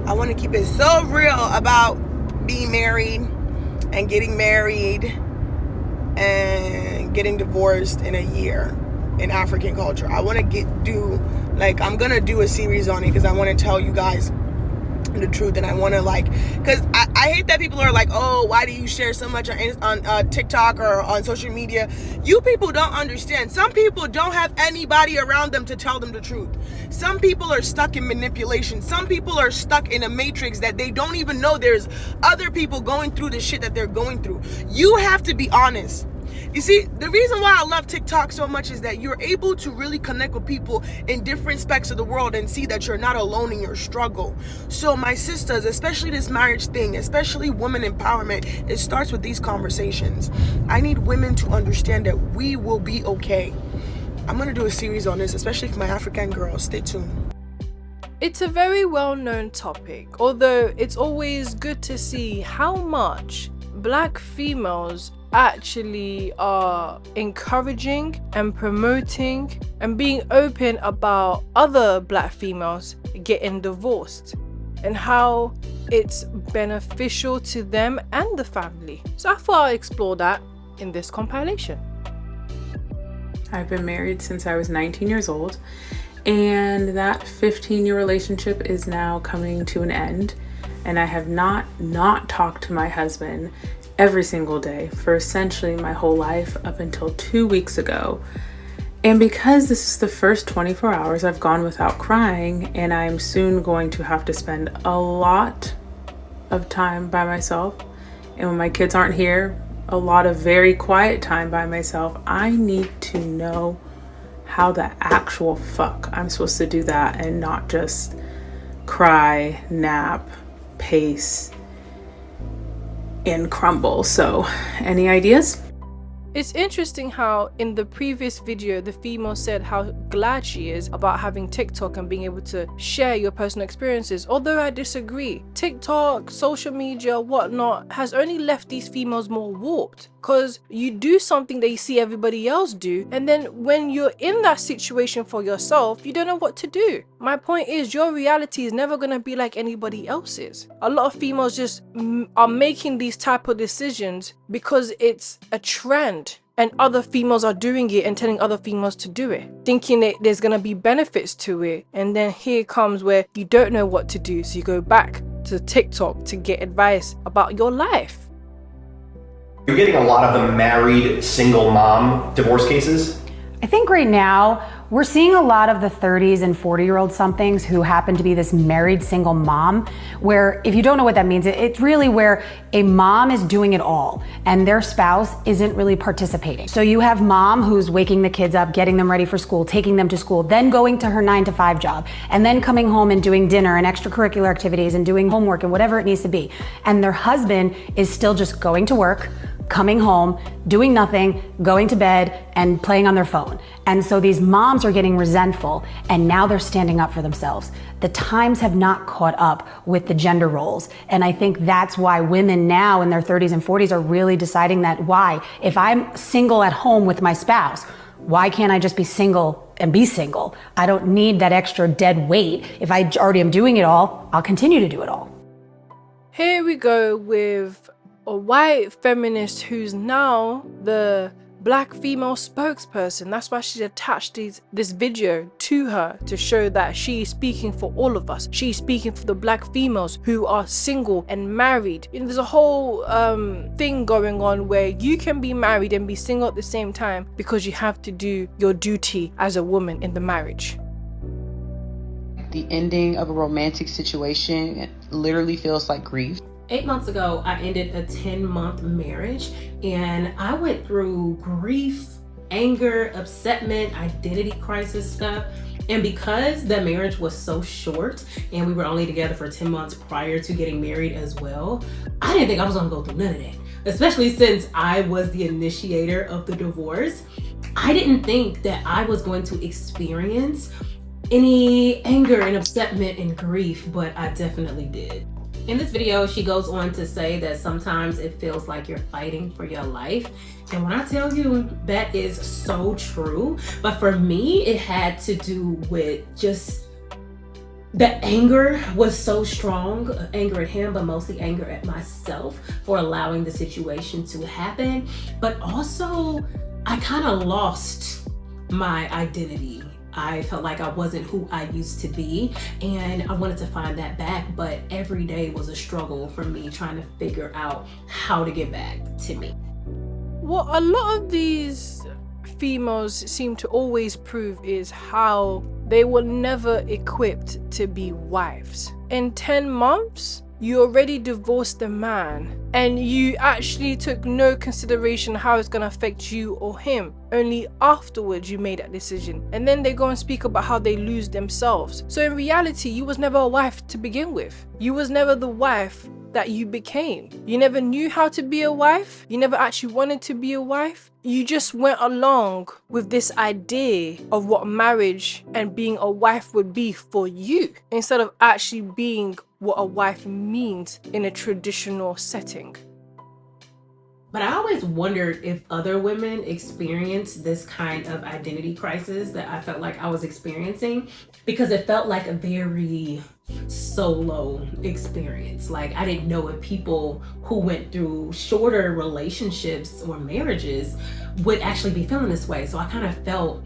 I want to keep it so real about being married and getting married and getting divorced in a year in African culture. I want to I'm going to do a series on it because I want to tell you guys the truth, and I want to because I hate that people are like, oh, why do you share so much on TikTok or on social media? You people don't understand. Some people don't have anybody around them to tell them the truth. Some people are stuck in manipulation. Some people are stuck in a matrix that they don't even know there's other people going through the shit that they're going through. You have to be honest. You see, the reason why I love TikTok so much is that you're able to really connect with people in different specs of the world and see that you're not alone in your struggle. So my sisters, especially this marriage thing, especially women empowerment, it starts with these conversations. I need women to understand that we will be okay. I'm going to do a series on this, especially for my African girls. Stay tuned. It's a very well-known topic, although it's always good to see how much Black females actually are encouraging and promoting and being open about other Black females getting divorced and how it's beneficial to them and the family. So I thought I'd explore that in this compilation. I've been married since I was 19 years old, and that 15-year relationship is now coming to an end, and I have not talked to my husband every single day for essentially my whole life up until 2 weeks ago. And because this is the first 24 hours I've gone without crying, and I'm soon going to have to spend a lot of time by myself, and when my kids aren't here, a lot of very quiet time by myself, I need to know how the actual fuck I'm supposed to do that and not just cry, nap, pace, and crumble. So, any ideas? It's interesting how in the previous video the female said how glad she is about having TikTok and being able to share your personal experiences, although I disagree. TikTok, social media, whatnot has only left these females more warped, because you do something that you see everybody else do, and then when you're in that situation for yourself, you don't know what to do. My point is, your reality is never going to be like anybody else's. A lot of females just are making these type of decisions because it's a trend and other females are doing it and telling other females to do it, thinking that there's going to be benefits to it. And then here comes where you don't know what to do, so you go back to TikTok to get advice about your life. You're getting a lot of the married single mom divorce cases. I think right now we're seeing a lot of the 30s and 40-year-old somethings who happen to be this married single mom, where if you don't know what that means, it's really where a mom is doing it all and their spouse isn't really participating. So you have mom who's waking the kids up, getting them ready for school, taking them to school, then going to her 9-to-5 job, and then coming home and doing dinner and extracurricular activities and doing homework and whatever it needs to be. And their husband is still just going to work, coming home, doing nothing, going to bed, and playing on their phone. And so these moms are getting resentful, and now they're standing up for themselves. The times have not caught up with the gender roles. And I think that's why women now in their 30s and 40s are really deciding that, why? If I'm single at home with my spouse, why can't I just be single and be single? I don't need that extra dead weight. If I already am doing it all, I'll continue to do it all. Here we go with a white feminist who's now the Black female spokesperson. That's why she's attached this video to her, to show that she's speaking for all of us. She's speaking for the Black females who are single and married. And there's a whole thing going on where you can be married and be single at the same time because you have to do your duty as a woman in the marriage. The ending of a romantic situation literally feels like grief. 8 months ago, I ended a 10-month marriage, and I went through grief, anger, upsetment, identity crisis stuff. And because the marriage was so short and we were only together for 10 months prior to getting married as well, I didn't think I was gonna go through none of that, especially since I was the initiator of the divorce. I didn't think that I was going to experience any anger and upsetment and grief, but I definitely did. In this video, she goes on to say that sometimes it feels like you're fighting for your life. And when I tell you, that is so true. But for me, it had to do with just the anger was so strong, anger at him, but mostly anger at myself for allowing the situation to happen. But also, I kind of lost my identity. I felt like I wasn't who I used to be, and I wanted to find that back, but every day was a struggle for me trying to figure out how to get back to me. What a lot of these females seem to always prove is how they were never equipped to be wives. In 10 months, you already divorced the man, and you actually took no consideration how it's going to affect you or him. Only afterwards you made that decision, and then they go and speak about how they lose themselves. So in reality, you was never a wife to begin with. You was never the wife that you became. You never knew how to be a wife. You never actually wanted to be a wife. You just went along with this idea of what marriage and being a wife would be for you, instead of actually being what a wife means in a traditional setting. But I always wondered if other women experience this kind of identity crisis that I felt like I was experiencing, because it felt like a very solo experience. Like, I didn't know if people who went through shorter relationships or marriages would actually be feeling this way. So I felt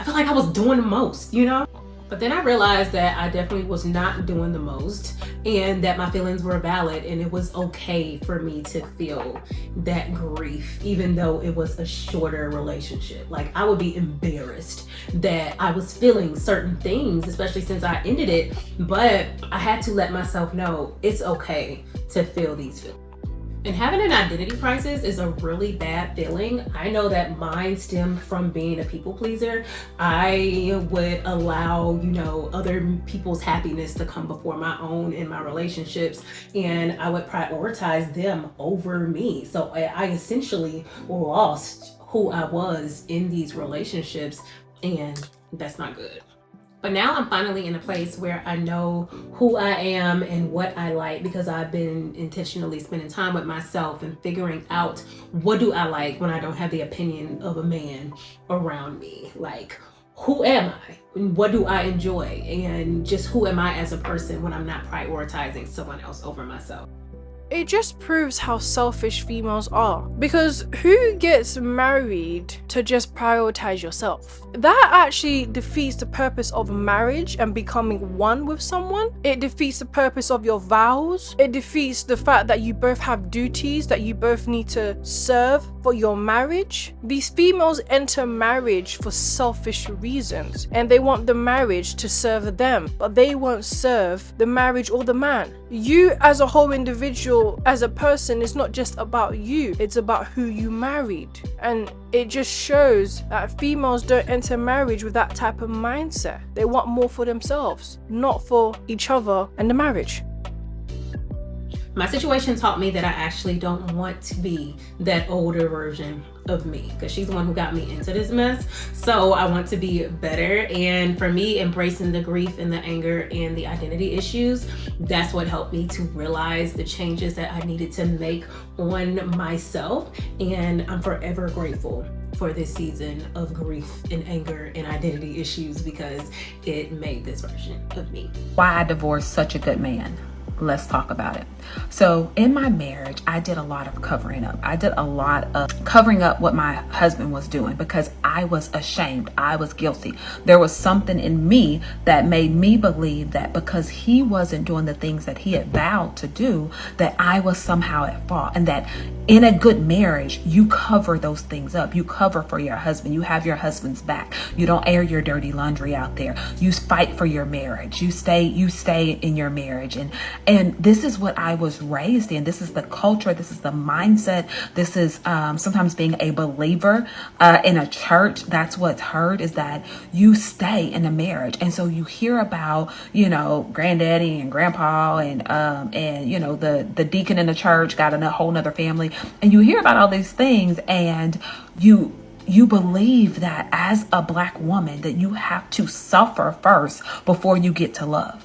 like I was doing the most, you know? But then I realized that I definitely was not doing the most, and that my feelings were valid, and it was okay for me to feel that grief, even though it was a shorter relationship. Like, I would be embarrassed that I was feeling certain things, especially since I ended it, but I had to let myself know it's okay to feel these feelings. And having an identity crisis is a really bad feeling. I know that mine stemmed from being a people pleaser. I would allow, other people's happiness to come before my own in my relationships, and I would prioritize them over me. So I essentially lost who I was in these relationships, and that's not good. But now I'm finally in a place where I know who I am and what I like, because I've been intentionally spending time with myself and figuring out what do I like when I don't have the opinion of a man around me. Like, who am I? What do I enjoy? And just who am I as a person when I'm not prioritizing someone else over myself? It just proves how selfish females are, because who gets married to just prioritize yourself? That actually defeats the purpose of marriage and becoming one with someone. It defeats the purpose of your vows. It defeats the fact that you both have duties that you both need to serve for your marriage. These females enter marriage for selfish reasons, and they want the marriage to serve them, but they won't serve the marriage or the man. You as a whole individual, as a person, is not just about you, it's about who you married. And it just shows that females don't enter marriage with that type of mindset. They want more for themselves, not for each other and the marriage. My situation taught me that I actually don't want to be that older version of me, because she's the one who got me into this mess. So I want to be better. And for me, embracing the grief and the anger and the identity issues, that's what helped me to realize the changes that I needed to make on myself. And I'm forever grateful for this season of grief and anger and identity issues, because it made this version of me. Why I divorced such a good man. Let's talk about it. So in my marriage, I did a lot of covering up. I did a lot of covering up what my husband was doing, because I was ashamed. I was guilty. There was something in me that made me believe that because he wasn't doing the things that he had vowed to do, that I was somehow at fault. And that in a good marriage, you cover those things up. You cover for your husband. You have your husband's back. You don't air your dirty laundry out there. You fight for your marriage. You stay in your marriage. And this is what I was raised in. This is the culture. This is the mindset. This is sometimes being a believer in a church. That's what's heard, is that you stay in a marriage. And so you hear about, granddaddy and grandpa and the deacon in the church got a whole nother family. And you hear about all these things, and you believe that as a Black woman that you have to suffer first before you get to love.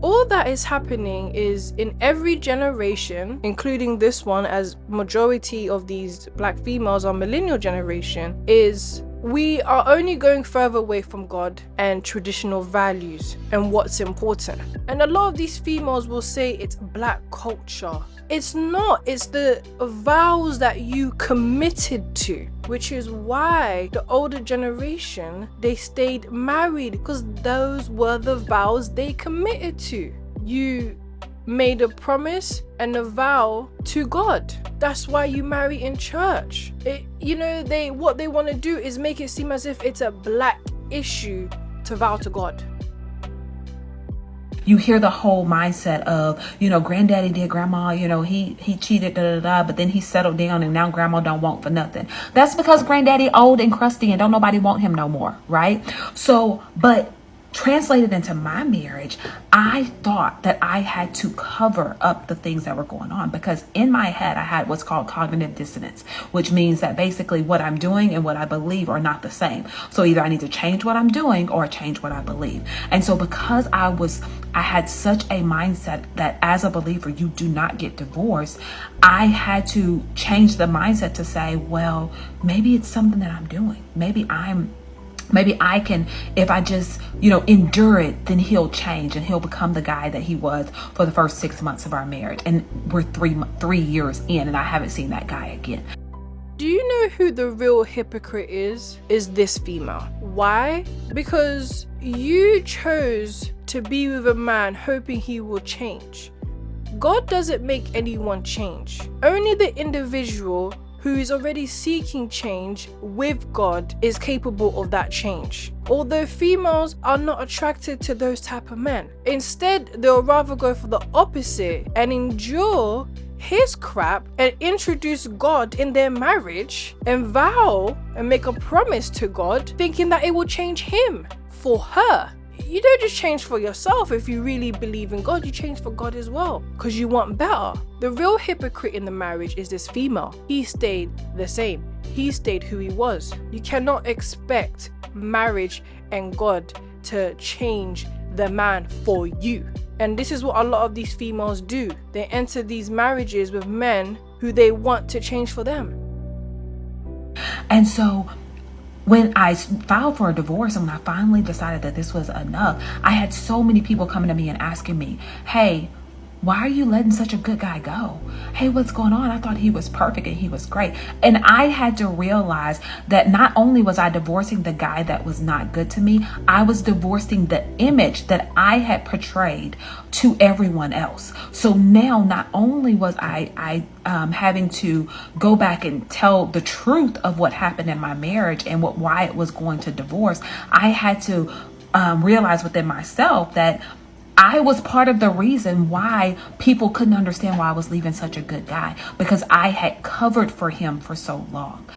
All that is happening is in every generation, including this one, as majority of these Black females are millennial generation, is We are only going further away from God and traditional values and what's important. And a lot of these females will say it's black culture. It's not. It's the vows that you committed to, which is why the older generation, they stayed married, because those were the vows they committed to. You made a promise and a vow to God. That's why you marry in church. What they want to do is make it seem as if it's a black issue to vow to God. You hear the whole mindset of, granddaddy did, grandma, he cheated, but then he settled down and now grandma don't want for nothing. That's because granddaddy old and crusty and don't nobody want him no more, right? So, but translated into my marriage, I thought that I had to cover up the things that were going on, because in my head I had what's called cognitive dissonance, which means that basically what I'm doing and what I believe are not the same. So either I need to change what I'm doing or change what I believe. And so because I had such a mindset that as a believer you do not get divorced, I had to change the mindset to say, well, maybe it's something that I'm doing. Maybe I can, if I just, endure it, then he'll change and he'll become the guy that he was for the first 6 months of our marriage. And we're 3 years in and I haven't seen that guy again. Do you know who the real hypocrite is? Is this female. Why? Because you chose to be with a man hoping he will change. God doesn't make anyone change. Only the individual who is already seeking change with God is capable of that change. Although females are not attracted to those type of men. Instead, they'll rather go for the opposite and endure his crap and introduce God in their marriage and vow and make a promise to God, thinking that it will change him for her. You don't just change for yourself. If you really believe in God, you change for God as well, because you want better. The real hypocrite in the marriage is this female. He stayed the same. He stayed who he was. You cannot expect marriage and God to change the man for you. And this is what a lot of these females do. They enter these marriages with men who they want to change for them. And so when I filed for a divorce and when I finally decided that this was enough, I had so many people coming to me and asking me, hey, why are you letting such a good guy go? Hey, what's going on? I thought he was perfect and he was great. And I had to realize that not only was I divorcing the guy that was not good to me, I was divorcing the image that I had portrayed to everyone else. So now not only was I having to go back and tell the truth of what happened in my marriage and why it was going to divorce, I had to realize within myself that I was part of the reason why people couldn't understand why I was leaving such a good guy, because I had covered for him for so long.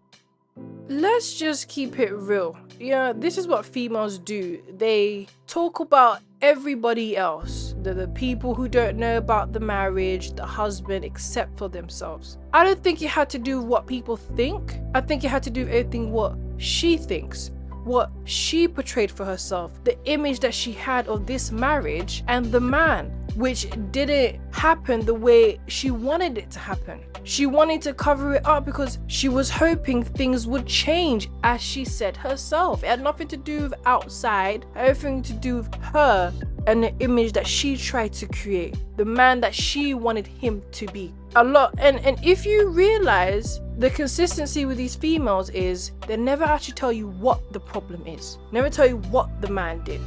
Let's just keep it real. This is what females do. They talk about everybody else, the people who don't know about the marriage, the husband, except for themselves. I don't think it had to do with what people think. I think it had to do with everything what she thinks, what she portrayed for herself, the image that she had of this marriage and the man, which didn't happen the way she wanted it to happen. She wanted to cover it up because she was hoping things would change, as she said herself. It had nothing to do with outside, everything to do with her and the image that she tried to create, the man that she wanted him to be. And if you realize the consistency with these females is they never actually tell you what the problem is, never tell you what the man did.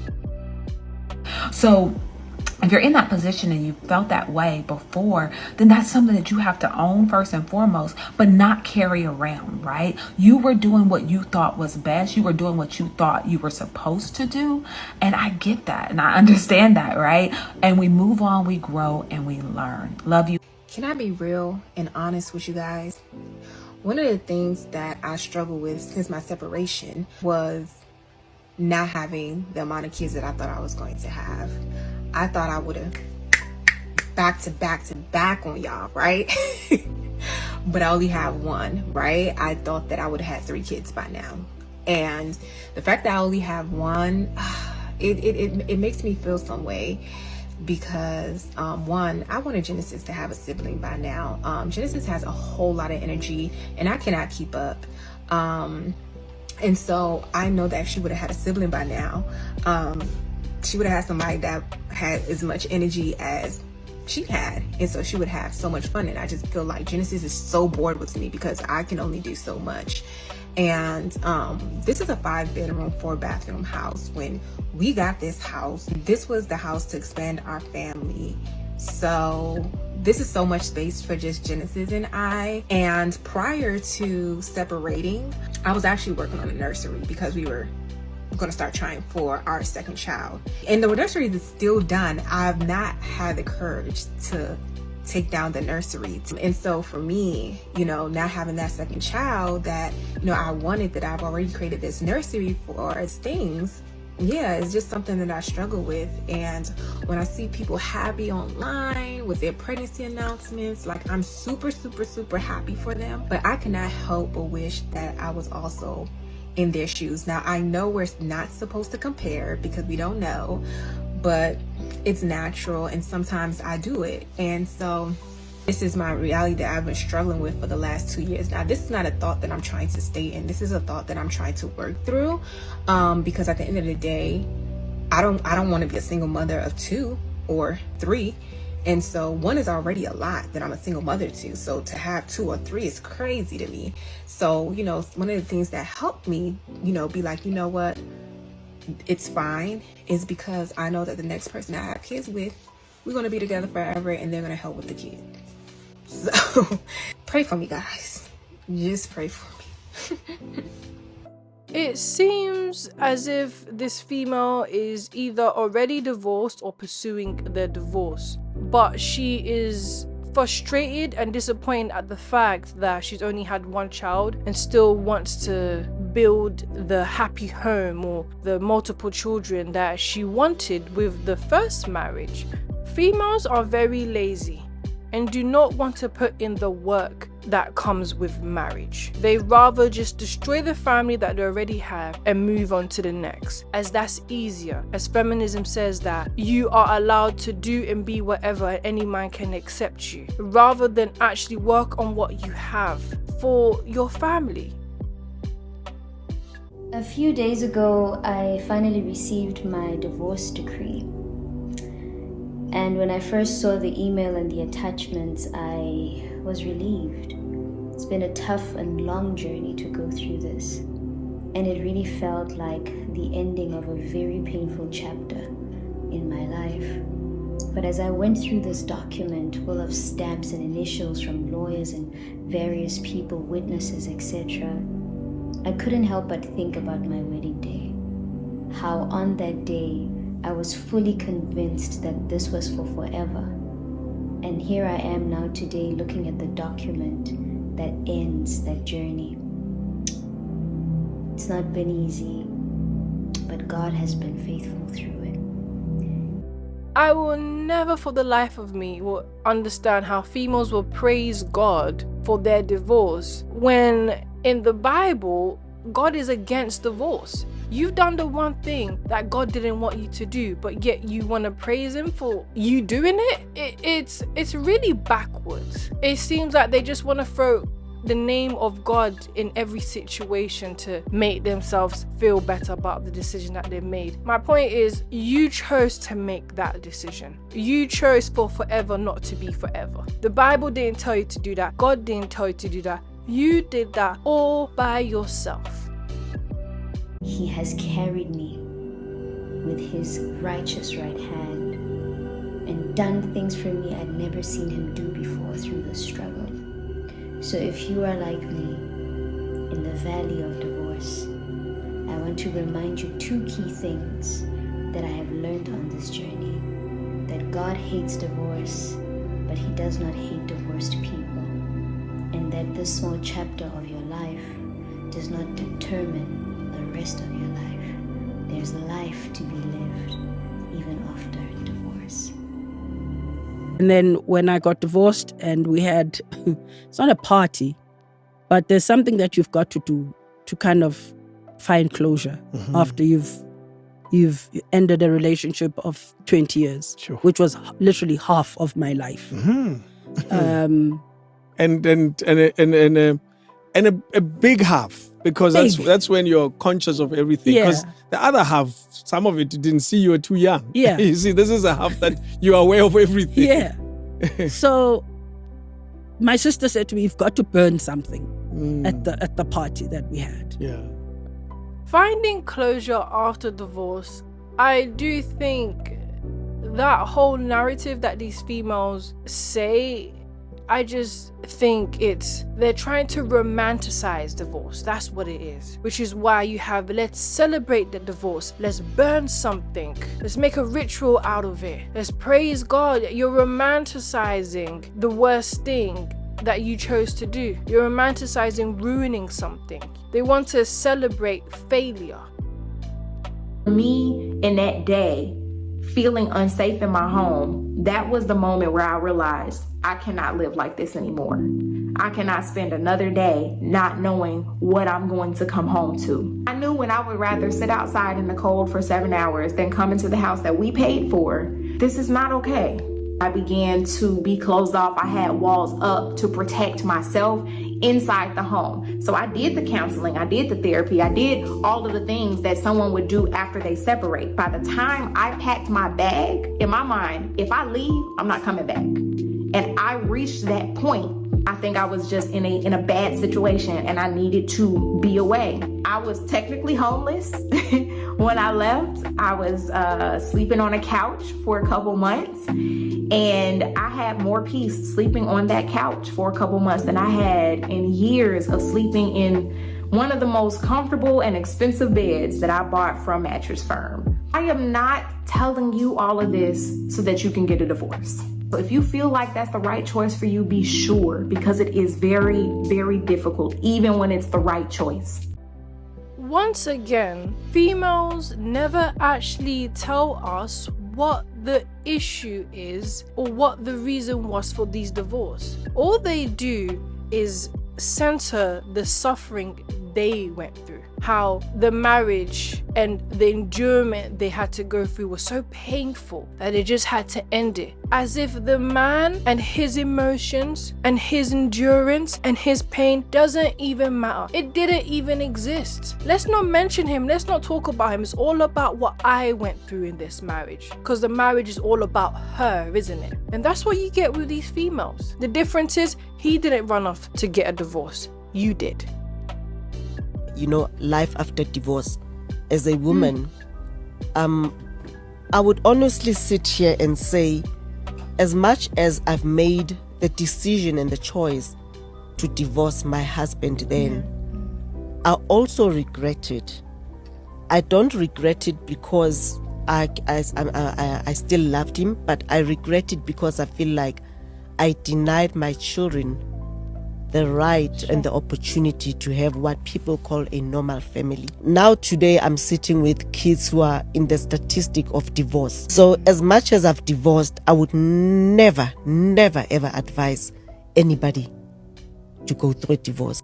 So if you're in that position and you felt that way before, then that's something that you have to own first and foremost, but not carry around, right? You were doing what you thought was best. You were doing what you thought you were supposed to do. And I get that and I understand that, right? And we move on, we grow, and we learn. Love you. Can I be real and honest with you guys? One of the things that I struggled with since my separation was not having the amount of kids that I thought I was going to have. I thought I would have back to back on y'all, right? But I only have one, right? I thought that I would have had 3 kids by now. And the fact that I only have one, it makes me feel some way. Because one, I wanted Genesis to have a sibling by now. Genesis has a whole lot of energy and I cannot keep up. And so I know that if she would have had a sibling by now, she would have had somebody that had as much energy as she had, and so she would have so much fun. And I just feel like Genesis is so bored with me because I can only do so much. And this is a 5-bedroom, 4-bathroom house. When we got this house, this was the house to expand our family. So this is so much space for just Genesis and I. And prior to separating, I was actually working on a nursery because we were going to start trying for our second child. And the nursery is still done. I've not had the courage to take down the nursery. And so for me, you know, now having that second child that, you know, I wanted, that I've already created this nursery for, as things, yeah, it's just something that I struggle with. And when I see people happy online with their pregnancy announcements, like, I'm super, super, super happy for them. But I cannot help but wish that I was also in their shoes. Now, I know we're not supposed to compare because we don't know, but it's natural, and sometimes I do it. And so this is my reality that I've been struggling with for the last 2 years. Now, this is not a thought that I'm trying to stay in. This is a thought that I'm trying to work through, because at the end of the day, I don't want to be a single mother of 2 or 3. And so 1 is already a lot that I'm a single mother to. So to have 2 or 3 is crazy to me. So, you know, one of the things that helped me, you know, be like, you know what, it's fine, is because I know that the next person I have kids with, we're going to be together forever, and they're going to help with the kid. So pray for me, guys. Just pray for me. It seems as if this female is either already divorced or pursuing their divorce, but she is frustrated and disappointed at the fact that she's only had 1 child and still wants to build the happy home or the multiple children that she wanted with the first marriage. Females are very lazy and do not want to put in the work that comes with marriage. They rather just destroy the family that they already have and move on to the next, as that's easier, as feminism says that you are allowed to do and be whatever and any man can accept you, rather than actually work on what you have for your family. A few days ago, I finally received my divorce decree. And when I first saw the email and the attachments, I was relieved. It's been a tough and long journey to go through this. And it really felt like the ending of a very painful chapter in my life. But as I went through this document full of stamps and initials from lawyers and various people, witnesses, etc., I couldn't help but think about my wedding day. How on that day, I was fully convinced that this was for forever. And here I am now today looking at the document that ends that journey. It's not been easy, but God has been faithful through it. I will never for the life of me will understand how females will praise God for their divorce when in the Bible, God is against divorce. You've done the one thing that God didn't want you to do, but yet you want to praise him for you doing it? It's really backwards. It seems like they just want to throw the name of God in every situation to make themselves feel better about the decision that they made. My point is, you chose to make that decision. You chose for forever not to be forever. The Bible didn't tell you to do that. God didn't tell you to do that. You did that all by yourself. He has carried me with his righteous right hand and done things for me I'd never seen him do before through the struggle. So if you are like me in the valley of divorce, I want to remind you 2 key things that I have learned on this journey. That God hates divorce, but he does not hate divorced people. And that this small chapter of your life does not determine the rest of your life. There's life to be lived even after divorce. And then when I got divorced and we had, it's not a party, but there's something that you've got to do to kind of find closure after you've ended a relationship of 20 years, which was literally half of my life. And a big half. Because that's when you're conscious of everything. Because the other half, some of it you didn't see, you were too young. Yeah. You see, this is a half that you are aware of everything. Yeah. So my sister said to me, "You've got to burn something at the party that we had." Yeah. Finding closure after divorce, I do think that whole narrative that these females say, I just think they're trying to romanticize divorce. That's what it is. Which is why you have, let's celebrate the divorce. Let's burn something. Let's make a ritual out of it. Let's praise God. You're romanticizing the worst thing that you chose to do. You're romanticizing ruining something. They want to celebrate failure. Me in that day, feeling unsafe in my home, that was the moment where I realized I cannot live like this anymore. I cannot spend another day not knowing what I'm going to come home to. I knew when I would rather sit outside in the cold for 7 hours than come into the house that we paid for. This is not okay. I began to be closed off. I had walls up to protect myself inside the home. So I did the counseling, I did the therapy, I did all of the things that someone would do after they separate. By the time I packed my bag, in my mind, if I leave, I'm not coming back. And I reached that point. I think I was just in a bad situation and I needed to be away. I was technically homeless when I left. I was sleeping on a couch for a couple months, and I had more peace sleeping on that couch for a couple months than I had in years of sleeping in one of the most comfortable and expensive beds that I bought from Mattress Firm. I am not telling you all of this so that you can get a divorce. So if you feel like that's the right choice for you, be sure, because it is very, very difficult, even when it's the right choice. Once again, females never actually tell us what the issue is or what the reason was for these divorces. All they do is center the suffering they went through. How the marriage and the endurance they had to go through was so painful that they just had to end it. As if the man and his emotions and his endurance and his pain doesn't even matter. It didn't even exist. Let's not mention him. Let's not talk about him. It's all about what I went through in this marriage. Because the marriage is all about her, isn't it? And that's what you get with these females. The difference is he didn't run off to get a divorce. You did. You know, life after divorce. As a woman, I would honestly sit here and say, as much as I've made the decision and the choice to divorce my husband then, I also regret it. I don't regret it because I still loved him, but I regret it because I feel like I denied my children the right and the opportunity to have what people call a normal family. Now today I'm sitting with kids who are in the statistic of divorce. So as much as I've divorced, I would never ever advise anybody to go through a divorce.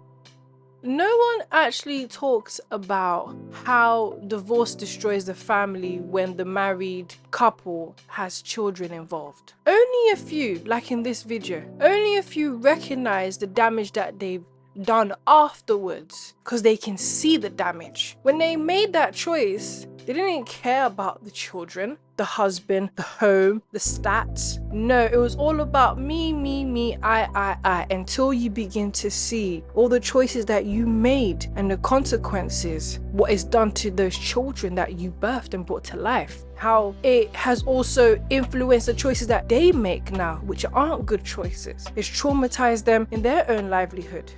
No one actually talks about how divorce destroys the family when the married couple has children involved. Only a few, like in this video, only a few recognize the damage that they've done afterwards because they can see the damage. When they made that choice, they didn't care about the children, the husband, the home, the stats. No, it was all about me, I, until you begin to see all the choices that you made and the consequences, what is done to those children that you birthed and brought to life. How it has also influenced the choices that they make now, which aren't good choices. It's traumatized them in their own livelihood.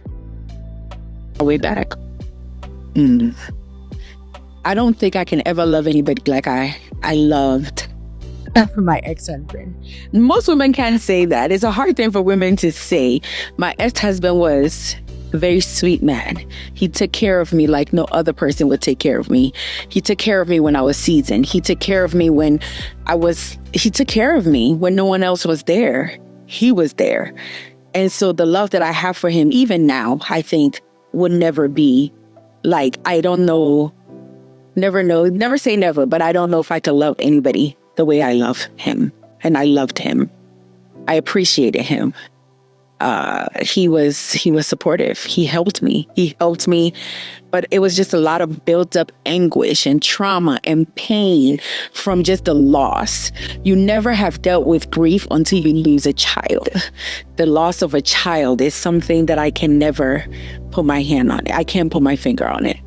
Way back. I don't think I can ever love anybody like I loved my ex-husband. Most women can't say that. It's a hard thing for women to say. My ex-husband was a very sweet man. He took care of me like no other person would take care of me. He took care of me when I was seasoned. He took care of me when he took care of me when no one else was there. He was there. And so the love that I have for him, even now, I think would never be like, I don't know, never say never, but I don't know if I could love anybody the way I love him. And I loved him. I appreciated him. he was supportive. He helped me. But it was just a lot of built up anguish and trauma and pain from just the loss. You never have dealt with grief until you lose a child. The loss of a child is something that I can never put my hand on it. I can't put my finger on it.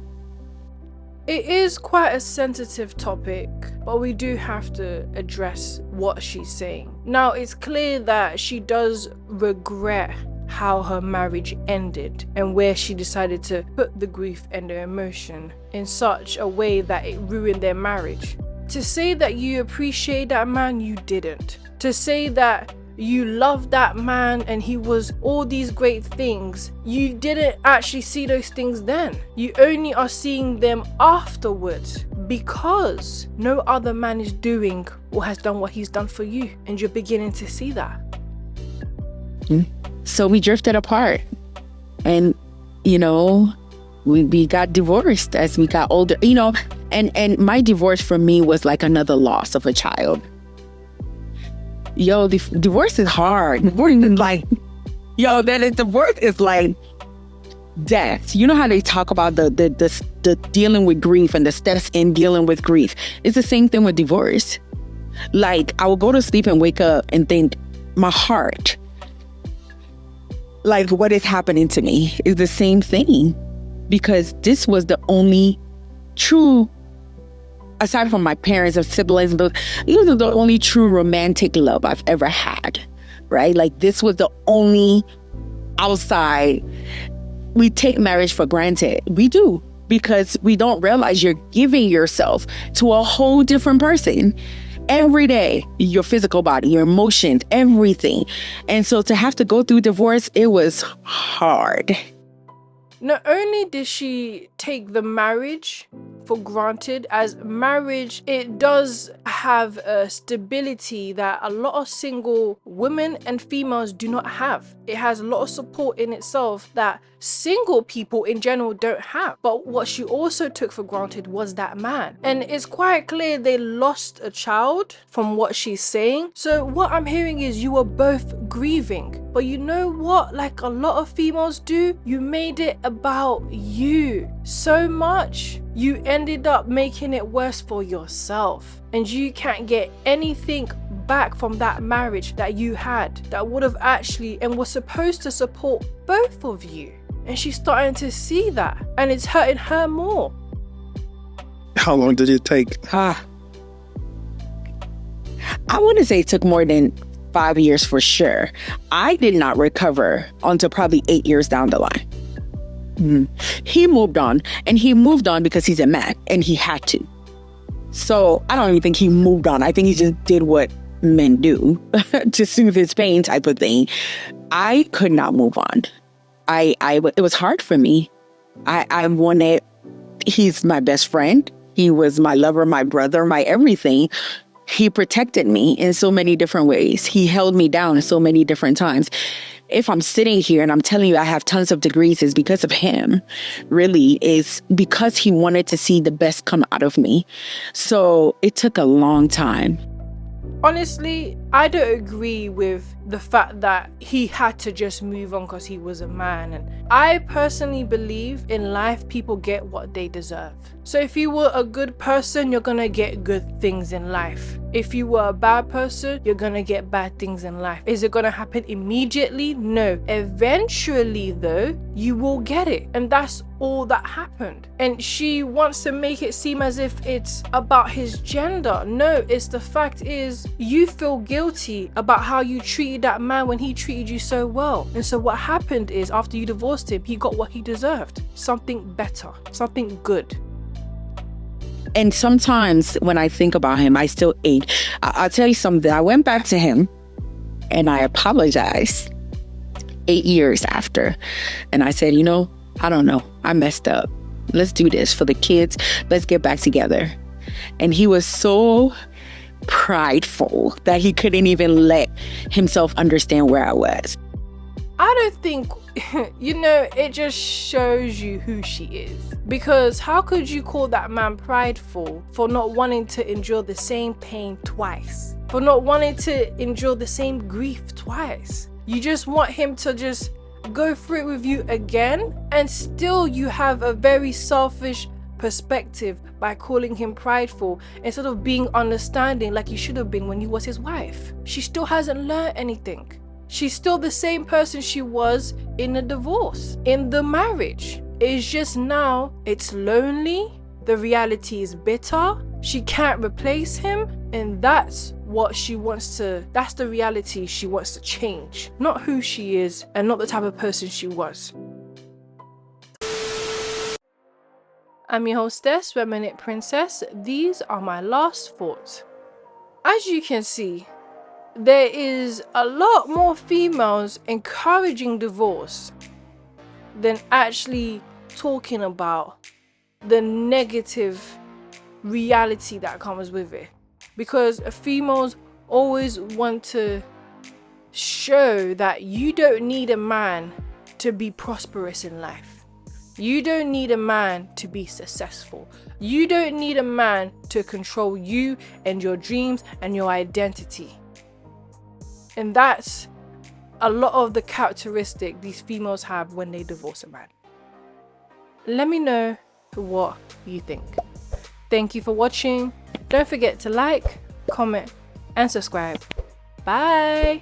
It is quite a sensitive topic, but we do have to address what she's saying. Now, it's clear that she does regret how her marriage ended and where she decided to put the grief and the emotion in such a way that it ruined their marriage. To say that you appreciate that man, you didn't. To say that you loved that man and he was all these great things, you didn't actually see those things then. You only are seeing them afterwards because no other man is doing or has done what he's done for you, and you're beginning to see that. So we drifted apart, and we got divorced as we got older, and my divorce for me was like another loss of a child. Divorce is hard. Divorce is like death. You know how they talk about the dealing with grief and the steps in dealing with grief? It's the same thing with divorce. Like, I will go to sleep and wake up and think, my heart, like, what is happening to me is the same thing, because this was the only true, aside from my parents and siblings, but it was the only true romantic love I've ever had, right? Like, this was the only outside. We take marriage for granted. We do, because we don't realize you're giving yourself to a whole different person every day, your physical body, your emotions, everything. And so to have to go through divorce, it was hard. Not only did she take the marriage for granted, as marriage, it does have a stability that a lot of single women and females do not have. It has a lot of support in itself that single people in general don't have. But what she also took for granted was that man. And it's quite clear they lost a child from what she's saying. So what I'm hearing is you were both grieving. But you know what? Like a lot of females do, you made it about you so much. You ended up making it worse for yourself. And you can't get anything back from that marriage that you had that would have actually and was supposed to support both of you. And she's starting to see that, and it's hurting her more. How long did it take? I want to say it took more than 5 years for sure. I did not recover until probably 8 years down the line. He moved on, and he moved on because he's a man and he had to. So I don't even think he moved on. I think he just did what men do to soothe his pain type of thing. I could not move on. It was hard for me. I wanted, he's my best friend. He was my lover, my brother, my everything. He protected me in so many different ways. He held me down so many different times. If I'm sitting here and I'm telling you I have tons of degrees, it's because of him. Really, is because he wanted to see the best come out of me. So it took a long time. Honestly, I don't agree with the fact that he had to just move on because he was a man. And I personally believe in life, people get what they deserve. So if you were a good person, you're gonna get good things in life. If you were a bad person, you're gonna get bad things in life. Is it gonna happen immediately? No. Eventually though, you will get it. And that's all that happened. And she wants to make it seem as if it's about his gender. No, it's the fact is you feel guilty about how you treated that man when he treated you so well. And so what happened is after you divorced him, he got what he deserved. Something better, something good. And sometimes when I think about him, I still ache. I'll tell you something. I went back to him and I apologized 8 years after. And I said, I don't know. I messed up. Let's do this for the kids. Let's get back together. And he was so prideful that he couldn't even let himself understand where I was. I don't think, it just shows you who she is. Because how could you call that man prideful for not wanting to endure the same pain twice? For not wanting to endure the same grief twice? You just want him to just go through it with you again, and still you have a very selfish perspective by calling him prideful instead of being understanding like you should have been when you was his wife. She still hasn't learned anything. She's still the same person she was in the divorce, in the marriage. It's just now it's lonely, the reality is bitter, she can't replace him, and that's the reality she wants to change, not who she is and not the type of person she was. I'm your hostess, Reminute Princess. These are my last thoughts. As you can see, there is a lot more females encouraging divorce than actually talking about the negative reality that comes with it. Because females always want to show that you don't need a man to be prosperous in life. You don't need a man to be successful. You don't need a man to control you and your dreams and your identity. And that's a lot of the characteristic these females have when they divorce a man. Let me know what you think. Thank you for watching. Don't forget to like, comment, and subscribe. Bye!